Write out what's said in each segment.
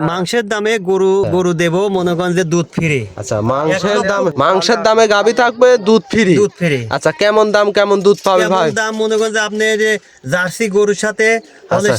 মাংসের দামে গরু গরু দেব মনে করেন যে দুধ ফ্রি। আচ্ছা, মাংসের দামে গাভী থাকবে, দুধ ফ্রি। দুধ ফ্রি। আচ্ছা, কেমন দাম কেমন দুধ পাবে কেমন ভাই? দাম মনে করেন যে আপনি যে জার্সি গরুর সাথে হলে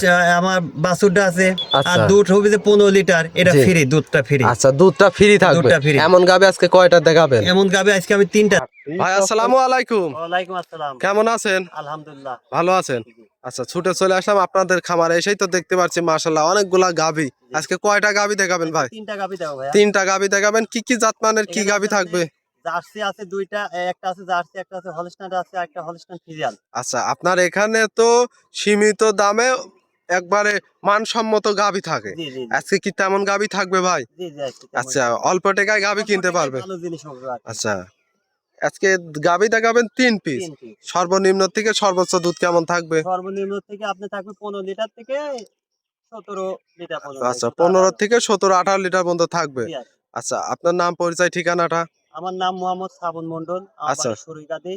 আমার বাছুরটা আছে আর আচ্ছা। দুধ হবে যে 15 লিটার, এটা জি। ফ্রি, দুধটা ফ্রি। আচ্ছা, দুধটা ফ্রি থাকবে। দুধটা free। এমন গাভী আজকে কয়টা দেখাবেন এমন গাবে আজকে আমি 3টা। ভাই? আসসালামু আলাইকুম, ওয়ালাইকুম আসসালাম। কেমন আছেন? আলহামদুলিল্লাহ ভালো আছেন? আচ্ছা, ছুটে চলে আসলাম আপনাদের খামারে, এসেই তো দেখতে পাচ্ছি মাশাআল্লাহ অনেকগুলা গাভী। আজকে কয়টা গাভী দেখাবেন ভাই? 3টা গাবি দাও ভাই। 3টা গাভী দেখাবেন। কি কি জাতমানের কি গাভী থাকবে? জার্সি আছে 2টা, একটা আছে জার্সি, একটা আছে হলস্টাইন আছে, একটা হলস্টাইন ফ্রিজিয়ান। আচ্ছা, আপনার এখানে তো সীমিত দামে একবারে মানসম্মত গাভী থাকে। জি জি আজকে কি তেমন গাভী থাকবে ভাই? জি জি আচ্ছা, অল্প টাকায় গাভী কিনতে পারবে। ভালো জিনিস হবে আর কি। আচ্ছা, আজকে গাভী দেখাবেন 3 পিস। 3 পিস। সর্বনিম্ন থেকে সর্বোচ্চ দুধ কেমন থাকবে? সর্বনিম্ন থেকে আপনি থাকবে 15 লিটার থেকে 17 লিটার পর্যন্ত। আচ্ছা, 15 থেকে 17 18 লিটার পর্যন্ত থাকবে। জি, আর কি। আচ্ছা, আপনার নাম পরিচয় ঠিকানাটা? আমার নাম মোহাম্মদ শ্রাবণ মন্ডল, আমার আচ্ছা। বাড়ি সরিগাদি,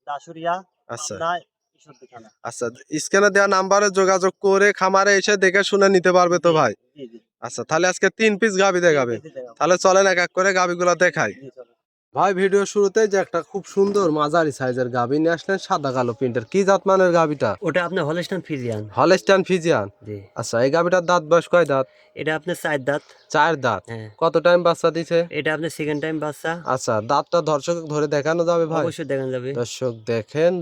দাসুরিয়া, আচ্ছা। পাবনা, ঈশ্বরদী থানা। আচ্ছা, স্ক্রিনে দেওয়া নাম্বারে যোগাযোগ করে খামারে এসে দেখে শুনে নিতে পারবে তো ভাই? জি জি আচ্ছা, তাহলে আজকে 3 পিস গাভী দেখাবে। জি, দেখাবো। তাহলে চলেন এক এক করে গাভীগুলো দেখাই। জি, চলো। ভাই, ভিডিও শুরুতে যে একটা খুব সুন্দর মাঝারি সাইজের গাভী নিয়ে আসলেন, সাদা কালো প্রিন্টের, কি জাত মানের গাভীটা? ওটা আপনার হলস্টাইন ফ্রিজিয়ান। Holstein Friesian. জি। আচ্ছা, এই গাভীটার দাঁত বয়স কয় দাঁত? এটা আপনার 4 দাঁত। 4 দাঁত। হ্যাঁ। কত টাইম বাচ্চা দিছে? এটা আপনার সেকেন্ড টাইম বাচ্চা। আচ্ছা, দাঁতটা দর্শক ধরে দেখানো যাবে ভাই? অবশ্যই দেখানো যাবে। দর্শক দেখেন,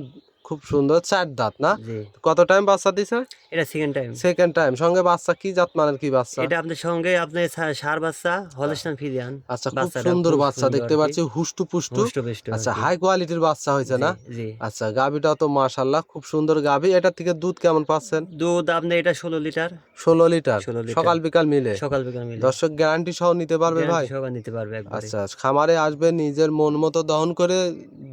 খুব সুন্দর 4 দাঁত না? জি। কত টাইম বাচ্চা দিছে? এটা সেকেন্ড টাইম। Second time. সঙ্গে বাচ্চা কি জাত মানের কি বাচ্চা? এটা আপনার সঙ্গে আপনার ষাঁড় বাচ্চা, হলস্টাইন ফ্রিজিয়ান। আচ্ছা, খুব সুন্দর বাচ্চা দেখতে পাচ্ছি, হুষ্টু পুষ্টু। হুষ্ট-পুষ্ট আর আচ্ছা, কি। হাই কোয়ালিটির বাচ্চা হয়েছে না? জি। আচ্ছা, গাভীটা তো মাশাআল্লাহ খুব সুন্দর গাভী। এটা থেকে দুধ কেমন পাচ্ছেন? দুধ আপনি এটা 16 লিটার। 16 লিটার। 16 লিটার। সকাল বিকাল মিলে। সকাল বিকাল মিলে। দর্শক গ্যারান্টি সহ নিতে পারবে ভাই? সবাই নিতে পারবে একবারে। আচ্ছা, খামারে আসবে, নিজের মন মতো দহন করে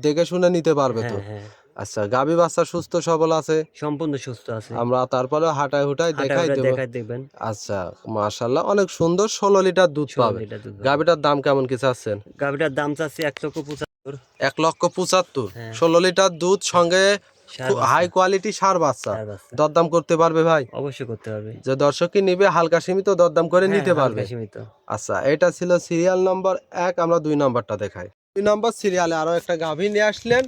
দেখে শুনে নিতে পারবে তো? হ্যাঁ হ্যাঁ। আচ্ছা, গাভী বাচ্চা সুস্থ সবল আছে? সম্পূর্ণ সুস্থ আছে। আমরা তারপরে হাঁটায় হুটায় দেখাই দেব। দেখাই দেখবেন। আচ্ছা, মাশাআল্লাহ অনেক সুন্দর 16 লিটার দুধ 16 পাবে। লিটার দুধ পাবে। গাভীটার দাম কেমন কি চাচ্ছেন? গাভিটার দাম চাচ্ছি 1,75,000। 1,75,000। হ্যাঁ। 16 লিটার দুধ, সঙ্গে ষাঁড় বাচ্চা। হাই কোয়ালিটি ষাঁড় বাচ্চা। ষাঁড় বাচ্চা। দরদাম করতে পারবে ভাই? অবশ্যই করতে হবে। যে দর্শক কি নিবে হালকা সীমিত দরদাম করে হ্যাঁ, নিতে পারবে। হালকা সীমিত। আচ্ছা, এটা ছিল সিরিয়াল নাম্বার 1। আমরা 2 নাম্বারটা দেখাই। 2 নাম্বার সিরিয়ালে আরো একটা গাভী নিয়ে আসলেন,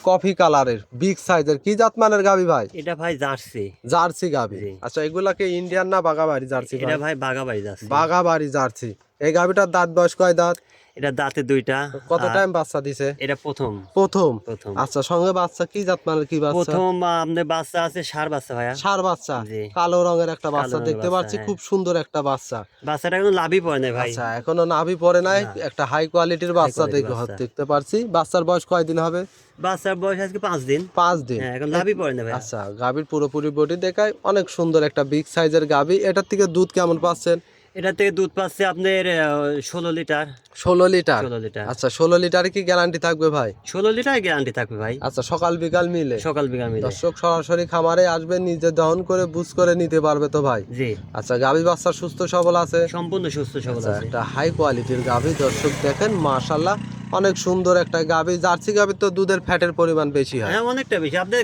কফি কালারের বিগ সাইজের, কি জাত মানের গাভী ভাই? এটা ভাই জার্সি। জার্সি গাভী। জি। আচ্ছা, এগুলাকে ইন্ডিয়ান না বাগাবাড়ি জার্সি? এটা ভাই বাগাবাড়ি জার্সি। বাগাবাড়ি জার্সি। এই গাভীটার দাঁত বয়স কয় দাঁত? এটা দাঁতে 2টা। কত টাইম বাচ্চা দিছে? এটা প্রথম। প্রথম। প্রথম। আচ্ছা, সঙ্গে বাচ্চা কি জাত মানের কি বাচ্চা? প্রথম আপনার বাচ্চা আছে ষাঁড় বাচ্চা ভাইয়া। ষাঁড় বাচ্চা। জি। কালো রঙের একটা কালো বাচ্চা রঙের দেখতে বাচ্চা, পাচ্ছি, হ্যাঁ। খুব সুন্দর একটা বাচ্চা। বাচ্চাটা কোনো লাভই পড়ে না ভাই। আচ্ছা, এখনো নাভি পড়ে নাই, না। একটা হাই কোয়ালিটির বাচ্চা quality বাচ্চা। দেখতে পারছি। বাচ্চার বয়স কয়দিন হবে? বাচ্চার বয়স আজকে 5 দিন। 5 দিন। হ্যাঁ, এখন লাভই পড়ে না ভাই। আচ্ছা, গাভীর পুরোপুরি বডি দেখায়, অনেক সুন্দর একটা বিগ সাইজের গাভী। এটার থেকে দুধ কেমন পাচ্ছেন? এটা থেকে দুধ পাচ্ছে আপনার 16 লিটার। 16 লিটার। 16 লিটার। আচ্ছা, 16 লিটারে কি গ্যারান্টি থাকবে ভাই? 16 লিটার গ্যারান্টি থাকবে ভাই। আচ্ছা, সকাল বিকাল মিলে? সকাল বিকাল মিলে। দর্শক সরাসরি খামারে আসবে, নিজে দহন করে বুঝ করে নিতে পারবে তো ভাই? জি। আচ্ছা, গাভী বাচ্চা সুস্থ সবল আছে? সম্পূর্ণ সুস্থ সবল আচ্ছা, আছে। একটা হাই কোয়ালিটির গাভী। দর্শক দেখেন, মাশাআল্লাহ অনেক সুন্দর একটা গাভী। জার্সি গাভীর তো দুধের ফ্যাটের পরিমাণ বেশি হয়। হ্যাঁ, অনেকটা বেশি। আপনি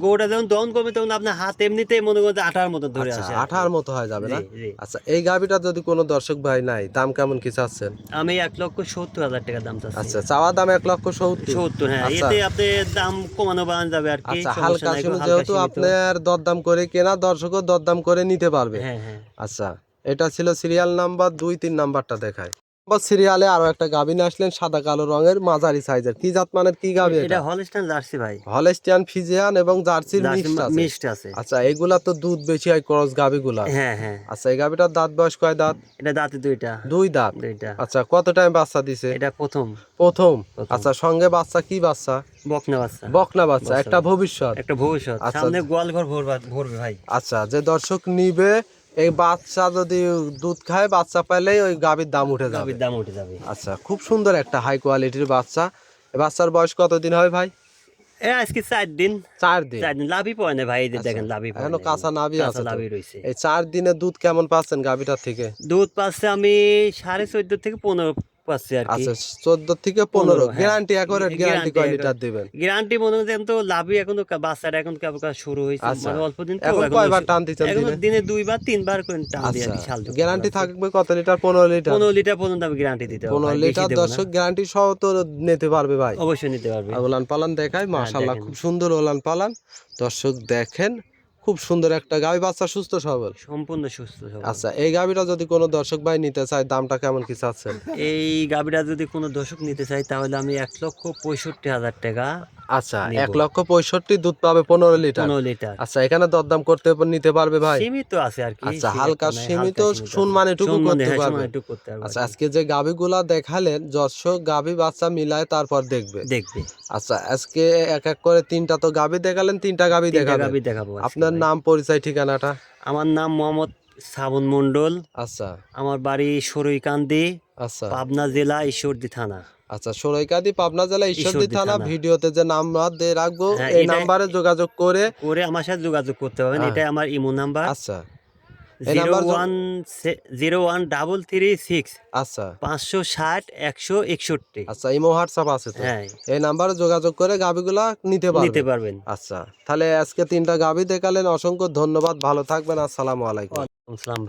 গোটা যখন দহন করবেন তখন আপনার হাত এমনিতেই মনে করেন যে আঠার মতো ধরে আচ্ছা, আসে। আঠার মতো হয়ে যাবে না? জি, জি। আচ্ছা, এই গাভীটা যদি কোনো দর্শক ভাই নাই, দাম কেমন কি চাচ্ছেন? আমি 1,70,000 টাকা দাম চাচ্ছি। আচ্ছা, চাওয়া দাম 1,70,000। 70, হ্যাঁ। আচ্ছা। এতে আপনি দাম কমানো বাড়ানো যাবে আর কি। আচ্ছা, সমস্যা হালকা নাই, শুনে হালকা যেহেতু সীমিত। আপনার দরদাম করে কেনা, দর্শকও দরদাম করে নিতে পারবে। হ্যাঁ হ্যাঁ। আচ্ছা, এটা ছিল সিরিয়াল নাম্বার 2। 3 নাম্বারটা দেখায়। সিরিয়ালে আরো একটা গাভী নিয়ে আসলেন, সাদা কালো রঙের মাঝারি সাইজের, কি জাত মানের কি গাভী এটা এটা? হলস্টাইন জার্সি ভাই। হলস্টিয়ান ফ্রিজিয়ান এবং জার্সির জার্সি মিক্সড আছে। মিক্সড আছে। আচ্ছা, এগুলা তো দুধ বেশি হয় ক্রস গাভীগুলা। হ্যাঁ হ্যাঁ। আচ্ছা, এই গাভীটার দাঁত বয়স কয় দাঁত? এটা দাঁতে 2টা। 2 দাঁত। 2টা। আচ্ছা, কত টাইম বাচ্চা দিছে? এটা প্রথম। প্রথম। প্রথম। আচ্ছা, সঙ্গে বাচ্চা কি বাচ্চা? বকনা বাচ্চা। বকনা বাচ্চা, একটা ভবিষ্যৎ। একটা ভবিষ্যৎ। আচ্ছা। সামনে গোয়াল ঘর ভরবে ভাই। আচ্ছা, যে দর্শক নিবে, এই বাচ্চা যদি দুধ খায়, বাচ্চা পাইলেই ওই গাভীর দাম উঠে যাবে। গাভীর দাম উঠে যাবে। আচ্ছা, খুব সুন্দর একটা হাই কোয়ালিটির বাচ্চা। এই বাচ্চার বয়স কতদিন হয় ভাই? আজকে 4 দিন। 4 দিন। 4 দিন লাভই পড়ে না ভাই। এই যে আচ্ছা, দেখেন লাভই পড়ে এখনো না। কাঁচা নাভি আছে তো? লাভই রয়েছে। এই 4 দিনে দুধ কেমন পাচ্ছেন গাভীটার থেকে? দুধ পাচ্ছে আমি 14.5 থেকে পাচ্ছি আর কি। আচ্ছা 14 থেকে 15 হ্যাঁ। গ্যারান্টি একরেট গ্যারান্টি কয় Guarantee লিটার দিবেন? গ্যারান্টি মনে করেন তো লাভই এখন তো বাচ্চাটা এখন কেবল শুরু হয়েছে, আচ্ছা মানে অল্প দিন তো এখন এখন কয়বার টান দিচ্ছেন এখন দিনে? দিনে 2 বার 3 বার করে টান দিয়ে আর আচ্ছা কি শাল দিতে গ্যারান্টি পারছি। থাকবে কত লিটার? 15 লিটার। 15 লিটার পর্যন্ত আমি গ্যারান্টি দিতে পারবো 15 ভাই, বেশি লিটার দেব না। দর্শক গ্যারান্টি সহ তো নিতে পারবে ভাই। অবশ্যই নিতে পারবে। ওলান পালান দেখাই মাশাআল্লাহ, দেখেন। খুব সুন্দর ওলান পালান। দর্শক দেখেন খুব সুন্দর একটা গাভী, বাচ্চা সুস্থ সবল। সম্পূর্ণ সুস্থ সবল। আচ্ছা এই গাভীটা যদি কোনো দর্শক ভাই নিতে চায় দামটা কেমন কি চাচ্ছেন? এই গাভীটা যদি কোনো দর্শক নিতে চায় তাহলে আমি 1,65,000 টাকা আচ্ছা নিবো। 1,65,000 দুধ পাবে 15 লিটার। 15 লিটার। আচ্ছা এখানে দরদাম করতে নিতে পারবে ভাই? সীমিত আছে আর কি। আচ্ছা সে হালকা একটা নাই, সীমিত হালকা সীমিত সম্মানেটুকু সম্মানে, করতে হ্যাঁ, পারবে। সম্মানেটুকু করতে পারবো আচ্ছা আর কি। আজকে যে গাভীগুলা দেখালেন দর্শক গাভী বাচ্চা মিলায় তারপর দেখবে। দেখবে। আচ্ছা আজকে এক এক করে 3টা তো গাভী দেখালেন, 3টা গাভী 3টা দেখাবেন। গাভী দেখাবো আজকে আপনার ভাই। নাম পরিচয় ঠিকানাটা? আমার নাম মোহাম্মদ শ্রাবণ মণ্ডল। আচ্ছা আমার বাড়ি সরইকান্দি, আচ্ছা পাবনা জেলা, ঈশ্বরদী থানা। আচ্ছা সরাইকাদি পাবনা জেলা ঈশ্বরদী ঈশ্বরদী থানা। থানা। ভিডিওতে যে নাম্বার দিয়ে রাখবো হ্যাঁ, এই এটা- নাম্বারে যোগাযোগ করে করে আমার সাথে যোগাযোগ করতে পারবেন। হ্যাঁ। এটাই আমার ইমো নাম্বার। আচ্ছা এই নাম্বার 01336560 আচ্ছা 161। আচ্ছা ইমো হোয়াটসঅ্যাপ আছে তো? হ্যাঁ, এই নাম্বারে যোগাযোগ করে গাভীগুলা নিতে নিতে পারবেন। পারবেন। আচ্ছা তাহলে আজকে 3টা গাভী দেখালেন, অসংখ্য ধন্যবাদ, ভালো থাকবেন, আসসালামু আলাইকুম। ওয়ালাইকুম আসসালাম ভাই।